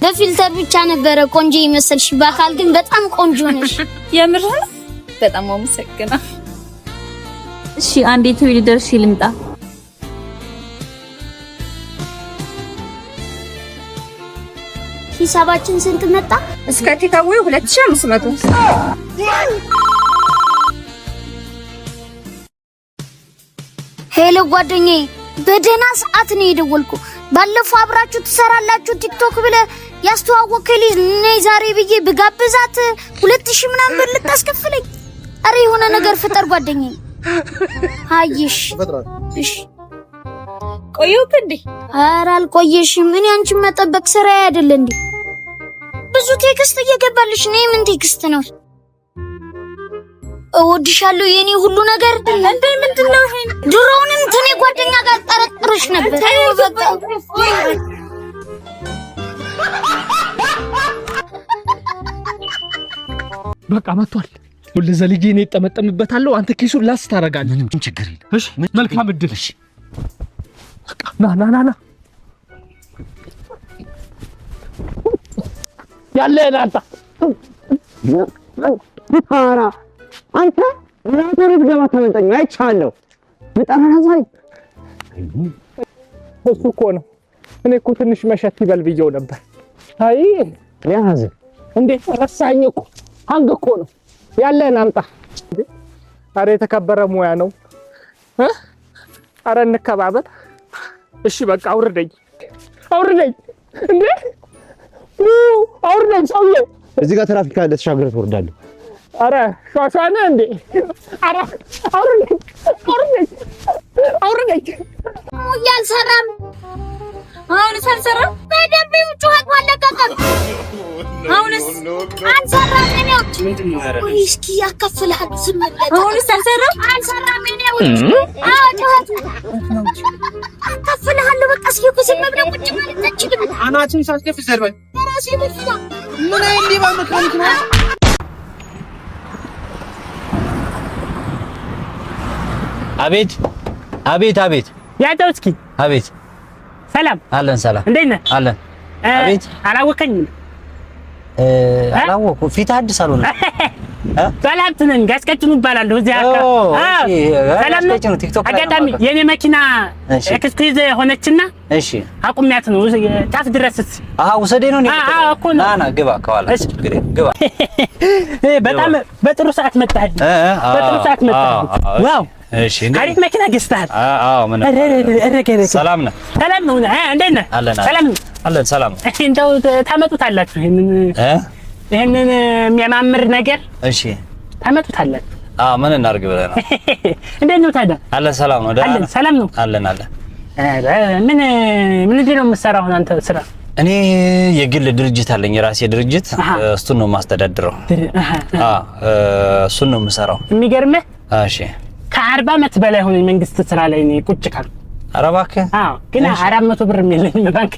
በፊልተር ብቻ ነበረ ቆንጆ ይመስልሽ በአካል ግን በጣም ቆንጆ ነሽ የምር በጣም አመሰግናለሁ እሺ አንዴ ትዊል ደርሽ ልምጣ ሂሳባችን ስንት መጣ እስከ ቴካዌ 2500 ሄሎ ጓደኛዬ በደህና ሰዓት ነው የደወልኩ ባለፈው አብራችሁ ትሰራላችሁ ቲክቶክ ብለ ያስተዋወከልኝ ነይ ዛሬ ብዬ ብጋብዛት 2000 ምናምን ብር ልታስከፍለኝ አረ የሆነ ነገር ፍጠር ጓደኛዬ አይሽ እሺ ቆየው እንዴ ኧረ አልቆየሽም ምን አንቺን መጠበቅ ስራ አይደል እንዴ ብዙ ቴክስት እየገባልሽ ነው ምን ቴክስት ነው እወድሻለሁ የኔ ሁሉ ነገር እንዴ ምንድነው ይሄ ድሮውንም ተኔ ጓደኛ ጋር ጠረጥርሽ ነበር በቃ መጥቷል ሁሉ ዘልጌ ነው ተጠመጠምበታለሁ አንተ ኪሱን ላስ ታረጋለህ ምንም ችግር የለም እሺ መልካም እድል እሺ ና ያለ ናታ ቢታራ አንተ ላቶሪት ገባ ተመጣኝ አይቻለሁ በጣራዛይ እሱ እኮ ነው እኔ እኮ ትንሽ መሸት ይበል ብየው ነበር አይ ያዝ እንዴ ረሳኝ እኮ አንግ እኮ ነው ያለን አምጣ አረ የተከበረ ሙያ ነው አረ እንከባበር እሺ በቃ አውርደኝ እንዴ አውርደኝ ሰውዬ እዚህ ጋር ትራፊክ አለ ተሻገረ ትወርዳለህ አረ ሻሻና እንዴ አረ አውርደኝ ያልሰራም አሁን ሰልሰራ በደንብ ጩኸት ማለቀቀም አሁንስ አንሰራም ነው እስኪ ያከፍልሃል ዝም ብለህ አሁን ሰልሰራ አንሰራም ነው ጩኸት ያከፍልሃል በቃ እስኪ ዝም ብለህ ቁጭ ማለት አትችልም አናችን ሳስከፍ ዘርበኝ ራሴ ልፍታ ምን አይንዲ ባመካኒክ ነው አቤት ያለው እስኪ አቤት ሰላም አለን ሰላም እንዴት ነህ አለን አቤት አላወቀኝም አላወቁ ፊት አዲስ አልሆነ ሰላምትነን ጋስቀጭኑ ይባላልው እዚህ አካ ሰላም ነው ቲክቶክ አጋጣሚ የኔ መኪና ኤክስኩዝ ሆነችና እሺ አቁሚያት ነው ጫፍ ድረስስ ውሰዴ ነው እኮ ነው ና ግባ ከኋላ ችግር ግባ በጣም በጥሩ ሰዓት መጣህ ዋው እሺ አሪፍ መኪና ገዝተሃል ምን ሰላም ነው እንዴት ነህ ሰላም እንደው ታመጡታላችሁ ይሄንን የሚያማምር ነገር እሺ ታመጡታላችሁ ምን እናርግ ብለህ ነው እንዴት ነው ታዲያ ሰላም ነው ደህና ሰላም ነው አለን ምን ነው የምትሰራው አንተ ስራ እኔ የግል ድርጅት አለኝ የራሴ ድርጅት እሱን ነው ማስተዳድረው እሱን ነው የምሰራው የሚገርምህ እሺ ከ40 ዓመት በላይ ሆነ መንግስት ስራ ላይ ነው ቁጭ ካል አረባከ ግን 400 ብር የሚለኝ ባንክ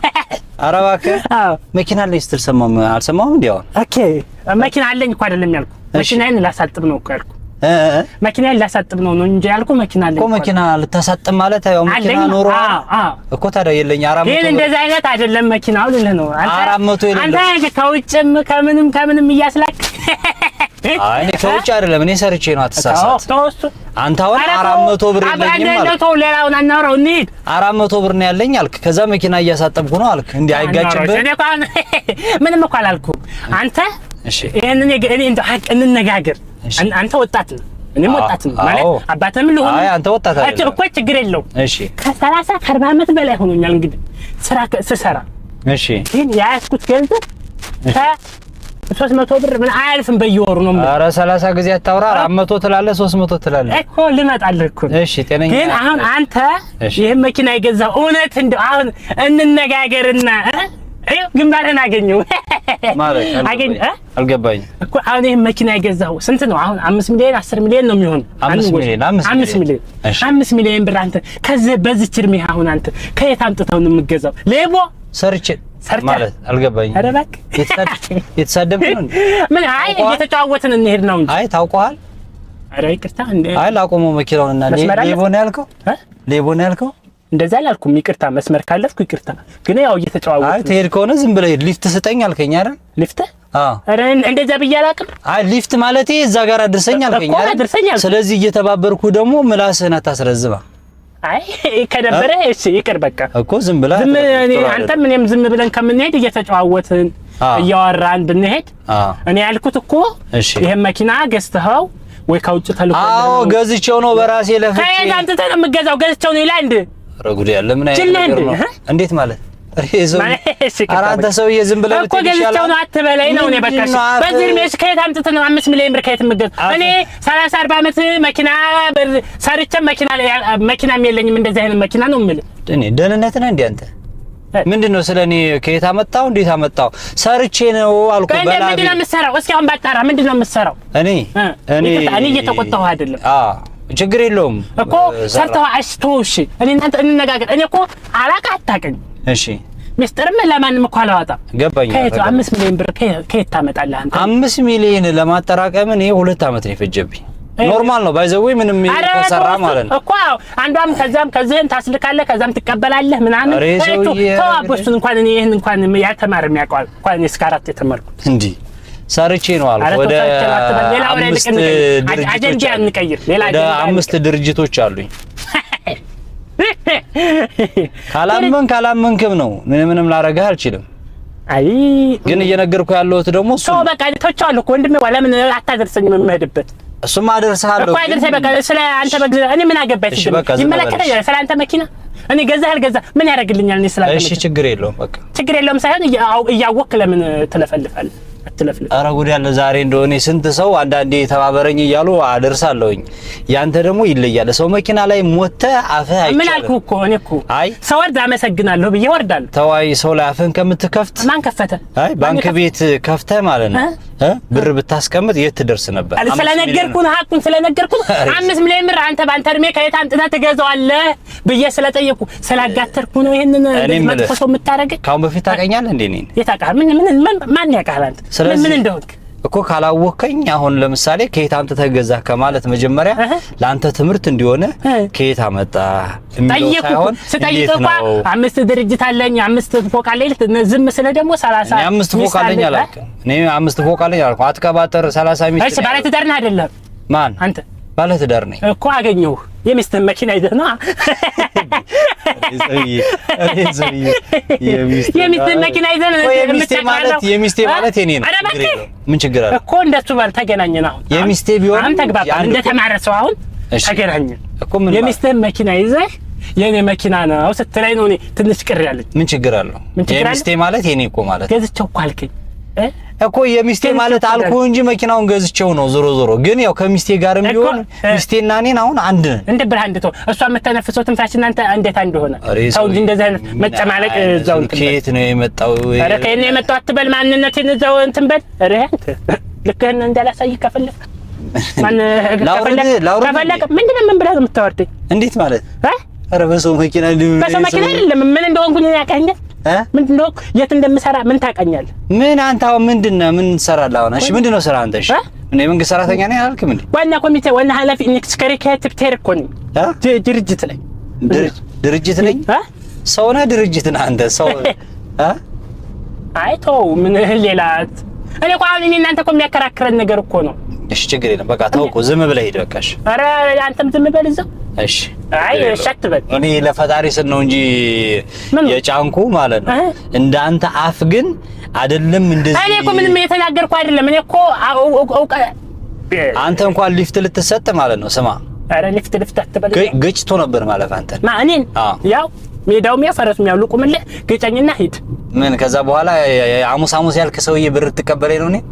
አረባከ መኪና ላይ ስትል አልሰማሁም እንዴው ኦኬ መኪና አለኝ እኮ አይደለም ያልኩ መኪናዬን ላሳጥብ ነው እኮ ያልኩ መኪናዬን ላሳጥብ ነው እንጂ ያልኩ መኪና አለኝ እኮ መኪና ልታሳጥብ ማለት ያው መኪና ኖሮ እኮ ታዲያ የለኝ 400 ግን እንደዛ አይነት አይደለም መኪናው ልልህ ነው 400 የለኝ አንተ ከውጭም ከምንም እያስላክ እኔ ከውጭ አይደለም እኔ ሰርቼ ነው አትሳሳት አንተ አሁን 400 ብር የለኝም ማለት ነው ሌላውን አናወራው እንሂድ 400 ብር ነው ያለኝ አልክ ከዛ መኪና እያሳጠብኩ ነው አልክ እንዴ አይጋጭብህ ምንም እኮ አላልኩም አንተ እሺ እኔ እንደው ሀቅ እንነጋገር አንተ ወጣት ነህ እኔም ወጣት ነኝ ማለት አባተም ልሆን አይ አንተ ወጣት አይደለም እኮ ችግር የለው እሺ ከ30 ከ40 ዓመት በላይ ሆኖኛል እንግዲህ ስራ ስሰራ እሺ ግን ያስኩት ገንዘብ 300 ብር ምን አያልፍም በየወሩ ነው ማለት። ኧረ 30 ጊዜ አታውራ 400 ትላለህ 300 ትላለህ እኮ ልመጣልህ እኮ። እሺ ጤነኛ ግን አሁን አንተ ይሄን መኪና ይገዛው እውነት እንደው አሁን እንነጋገርና ግንባርህን አገኘው ማለት አልገባኝ እኮ አሁን ይሄን መኪና ይገዛው ስንት ነው አሁን 5 ሚሊዮን 10 ሚሊዮን ነው የሚሆን 5 ሚሊዮን ብር አንተ ከዚህ በዚህ ችርሚ አሁን አንተ ከየት አምጥተው ነው የምትገዛው ሌቦ ሰርቼ ማለት አልገባኝ ኧረ እባክህ የተሳደብኩ ነው ምን አይ እየተጫወትን እንሄድ ነው እንጂ አይ ታውቀዋል ኧረ ይቅርታ እንዴ አይ ላቆመው መኪናውንና ሌቦ ነው ያልከው ሌቦ ነው ያልከው እንደዛ አላልኩም። ይቅርታ መስመር ካለፍኩ ይቅርታ። ግን ያው እየተጨዋወትን አይ ትሄድ ከሆነ ዝም ብለህ ሊፍት ስጠኝ አልከኝ አይደል? ሊፍት አረ እንደዛ ብዬ አላውቅም። አይ ሊፍት ማለቴ እዛ ጋር አድርሰኝ አልከኝ አይደል? ስለዚህ እየተባበርኩ ደግሞ ምላስህን አታስረዝባ። አይ ከነበረ እሺ ይቅር በቃ እኮ ዝም ብለህ አንተም እኔም ዝም ብለን ከምንሄድ እየተጨዋወትን እያወራን ብንሄድ እኔ ያልኩት እኮ ይሄን መኪና ገዝተኸው ወይ ከውጭ ተልኮ አዎ ገዝቼው ነው በራሴ ለፍቼ ከዛ አንተ ተምገዛው ገዝቼው ነው ይላል እንዴ? ረጉድ ያለ ምን አይነት ነገር ነው? እንዴት ማለት ሬዞ አራንተ ሰውዬ ዝም ብለህ እኮ ገዝቼው ነው አትበለኝ ነው። እኔ በቃ በዚህ ሜስ ከየት አምጥተህ ነው 5 ሚሊዮን ብር ከየት ምገዝ? እኔ 30 40 ዓመት መኪና ሰርቼ መኪናም የለኝም። እንደዚህ አይነት መኪና ነው የምልህ። እኔ ደህንነት ነህ እንዴ አንተ? ምንድነው ስለኔ ከየት አመጣው? እንዴት አመጣው? ሰርቼ ነው አልኩ። በላ ምንድነው የምትሰራው? እስኪ አሁን ባጣራ ምንድነው የምትሰራው? እኔ እየተቆጣሁ አይደለም። ችግር የለውም እኮ ሰርተው አሽቶሽ እኔ እናንተ እንነጋገር። እኔ እኮ አላቃ አታውቅኝ። እሺ ሚስጥርም ለማንም እኮ አላወጣም። ገባኝ። ከየት 5 ሚሊዮን ብር ከየት ታመጣለህ አንተ? 5 ሚሊዮን ለማጠራቀም እኔ 2 ዓመት ነው የፈጀብኝ። ኖርማል ነው ባይዘው ምንም ይተሰራ ማለት ነው እኮ አንዷም ከዛም ታስልካለህ ከዛም ትቀበላለህ ምናምን ተዋቦስን እንኳን እኔ ይሄን እንኳን ያልተማረ የሚያውቀው እንኳን እስከ 4 የተማርኩት እንዴ ሰርቼ ነው አልኩ። ወደ አጀንዳ እንቀይር። ሌላ ወደ 5 ድርጅቶች አሉኝ። ካላመንክም ነው ምንም ላረጋህ አልችልም። አይ ግን እየነገርኩ ያለሁት ደግሞ እሱ በቃ ተቻለ እኮ ወንድሜ ለምን አታደርሰኝም? የምሄድበት እሱማ አደርሳለሁ እኮ አይደርሰኝ። በቃ ስለ አንተ እኔ ምን አገባኝ? ይመለከተኛል። ስለ አንተ መኪና እኔ ገዛህ አልገዛህ ምን ያደርግልኛል? እኔ ስለ አንተ እሺ ችግር የለውም በቃ ችግር የለውም ሳይሆን እያወቅህ ለምን ትለፈልፋለህ? አትለፍልፍ። ኧረ ጉድ ያለ ዛሬ እንደሆነ ስንት ሰው አንዳንዴ ተባበረኝ እያሉ አደርሳለሁኝ። ያንተ ደግሞ ይለያል። ሰው መኪና ላይ ሞተ አፍህ አይቻልም። ምን አልኩህ እኮ እኔ እኮ አይ ሰው ወርድ አመሰግናለሁ ብዬ ወርዳለሁ። ተዋይ ሰው ላይ አፍህን ከምትከፍት ማን ከፈተ? አይ ባንክ ቤት ከፍተህ ማለት ነው ብር ብታስቀምጥ የት ትደርስ ነበር? ስለነገርኩህ ሀቁን ስለነገርኩህ 5 ሚሊዮን ብር አንተ ባንተ እድሜ ከየት አምጥተህ ትገዛዋለህ ብዬ ስለጠየቁ ስላጋተርኩ ነው ይሄንን መጥፎ ሰው የምታረገው። ካሁን በፊት ታውቀኛለህ እንዴ? እኔን የታውቃህ ማን ያውቃል አንተ? ምን እንደሆንክ እኮ ካላወከኝ አሁን ለምሳሌ ከየት አምጥተህ ገዛህ ከማለት መጀመሪያ ለአንተ ትምህርት እንዲሆነ ከየት አመጣ የሚለው ሳይሆን ስጠይቅህ 5 ድርጅት አለኝ 5 ፎቅ አለኝ ዝም ስለ ደግሞ 30 5 ፎቅ አለኝ አላልክም? እኔ 5 ፎቅ አለኝ አልኩ። አትቀባጠር 30 ሚስት እሺ ባለ ትዳር ነህ አይደለም? ማን አንተ? ባለ ትዳር ነኝ እኮ አገኘሁህ። የሚስትህን መኪና ይዘህ ነው የሚስትህን መኪና ይዘህ ነው የሚስቴ ማለት የኔ ነው። ምን ችግር አለ እኮ እንደሱ ባል ተገናኘን። አሁን የሚስቴ ቢሆን አንተ ተግባባን እንደተማረ ሰው አሁን ተገናኘን እኮ የሚስትህን መኪና ይዘህ የኔ መኪና ነው ስትለኝ ነው እኔ ትንሽ ቅር ያለኝ። ምን ችግር አለው? የሚስቴ ማለት የኔ እኮ ማለት ገዝቼው እኮ አልከኝ እኮ የሚስቴ ማለት አልኩ እንጂ መኪናውን ገዝቼው ነው። ዞሮ ግን ያው ከሚስቴ ጋርም ቢሆን ሚስቴና እኔን አሁን አንድ ነን። እንደ ብርሃን እንደተው እሷ የምትተነፍሰው ትንፋሽ እናንተ እንዴት አንድ ሆነ? ሰው እንጂ እንደዛ አይነት መጨማለቅ እዛው እንትን ከየት ነው የመጣው? ኧረ ከየት ነው የመጣው አትበል። ማንነቴን እዛው እንትን በል። ኧረ አንተ ልክህን እንዳላሳይ ከፈለክ ማን ከፈለክ ምንድነው ምን ብለህ ነው የምታወርደኝ? እንዴት ማለት ኧረ በሰው መኪና አይደለም ምን እንደሆንኩኝ ያውቃኛል። ምንድነው የት እንደምሰራ ምን ታውቃኛለህ? ምን አንተ አሁን ምንድነው ምን ትሰራለህ አሁን? እሺ ምንድነው ስራ አንተ? እሺ እኔ መንግስት ሰራተኛ ነኝ አላልክም እንዴ? ዋና ኮሚቴ ዋና ኃላፊ ኢንስከሪኬቲቭ ቴርኮ ነኝ። ድርጅት ላይ ድርጅት ነኝ። ሰው ነህ ድርጅት ነህ አንተ ሰው አይ ተው ምን ሌላ እኔ እኮ አሁን እናንተ እኮ የሚያከራክረን ነገር እኮ ነው። እሺ ችግር የለም በቃ ተው እኮ ዝም ብለህ ሂድ በቃ። እሺ ኧረ አንተም ዝም በል እዛው። እሺ አይ ሸት በል እኔ ለፈጣሪ ስል ነው እንጂ የጫንኩ ማለት ነው። እንዳንተ አፍ ግን አይደለም እንደዚህ። እኔ እኮ ምንም የተናገርኩ አይደለም። እኔ እኮ አንተ እንኳን ሊፍት ልትሰጥ ማለት ነው። ስማ ኧረ ሊፍት አትበል። ገጭቶ ነበር ማለት አንተ ማንን ያው ሜዳውም ያፈረስም ያው ልቁምልህ ገጨኝና ሂድ። ምን ከዛ በኋላ አሙስ ያልክ ሰውዬ ብር ትቀበለኝ ነው?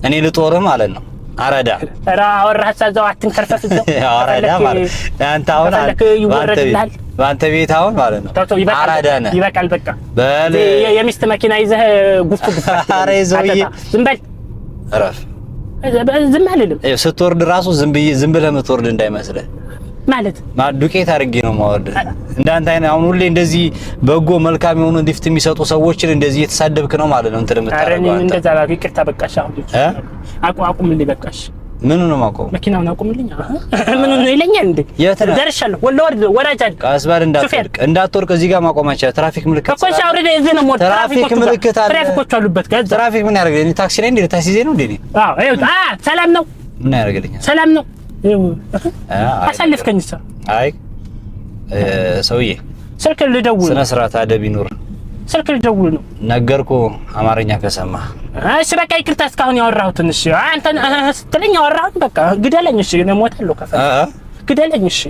እኔ ልጦርህ ማለት ነው። አራዳ ራ አወራህ ሳዛው አትንከርፈፍ እዛው አራዳ ማለት አንተ አሁን ባንተ ቤት አሁን ማለት ነው። አራዳ ነህ። ይበቃል በቃ በል የሚስት መኪና ይዘህ ጉፍ አረ ይዘውዬ ዝም በል አረፍ ዝም አልልም። ስትወርድ ራሱ ዝም ብለህ የምትወርድ እንዳይመስልህ ማለት ዱቄት አድርጌ ነው የማወርድ። እንዳንተ አይነት አሁን ሁሌ እንደዚህ በጎ መልካም የሆኑ ሊፍት የሚሰጡ ሰዎችን እንደዚህ የተሳደብክ ነው ማለት ነው እንትን የምታረጋው አንተ። እንደዛ ባክ ይቅርታ በቃሽ። አሁን አቁም ልበቃሽ ምኑ ነው ማቆም? መኪናውን አቁምልኝ። ምኑ ነው ይለኛል እንዴ? ደርሻለሁ። ወራጅ አለ። ቀስባል እንዳትወርቅ እዚህ ጋር ማቆማቻ ትራፊክ ምልክት እኮ ሻውሬ እዚህ ነው ሞት ትራፊክ ምልክት አለ። ትራፊኮች አሉበት ጋር ትራፊክ ምን ያደርግልኝ? እኔ ታክሲ ነኝ እንዴ? ታክሲ ዘይ ነው እንዴ? አዎ ሰላም ነው። ምን ያደርግልኛል? ሰላም ነው። አሳልፍከኝ። አይ ሰውዬ ስልክ ልደውል። ስነ ስርዓት አደብ ይኑር። ስልክ ልደውል ነው ነገርኩ። አማርኛ ከሰማ እሺ በቃ ይቅርታ እስካሁን ያወራሁትን እሺ አንተ ስትለኝ ያወራሁት በቃ ግደለኝ እሺ እኔ ሞታለሁ ከፈ ግደለኝ እሺ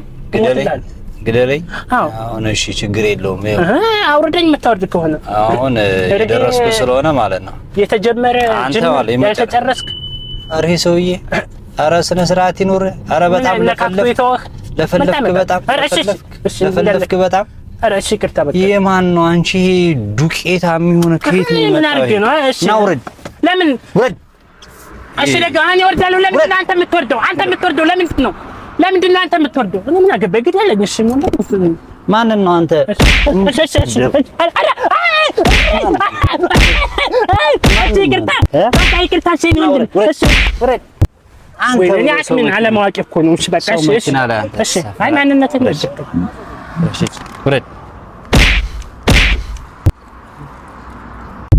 ግደለኝ አሁን እሺ ችግር የለውም አውርደኝ መታወርድ ከሆነ አሁን የደረስኩ ስለሆነ ማለት ነው የተጀመረ ያልተጨረስክ አሬ ሰውዬ አረ ስነ ስርዓት ይኑር አረ በጣም ለፈለፍክ በጣም አረ እሺ ይቅርታ በቃ የማን ነው አንቺ ዱቄታ የሚሆነ ከየት ነው የመጣው ናውረድ ለምን ወድ እሺ ለጋን ይወርዳሉ ለምን አንተ የምትወርደው ለምንድን ነው አንተ የምትወርደው እኔ ምን አገባኝ ግደለኝ እሺ ማን ነው አንተ እሺ ይቅርታ እሺ ወረድ አንተ እኔ አስምን አለማዋቂ እኮ ነው እሺ በቃ እሺ አይ ማንነትን ነው እሺ ወረድ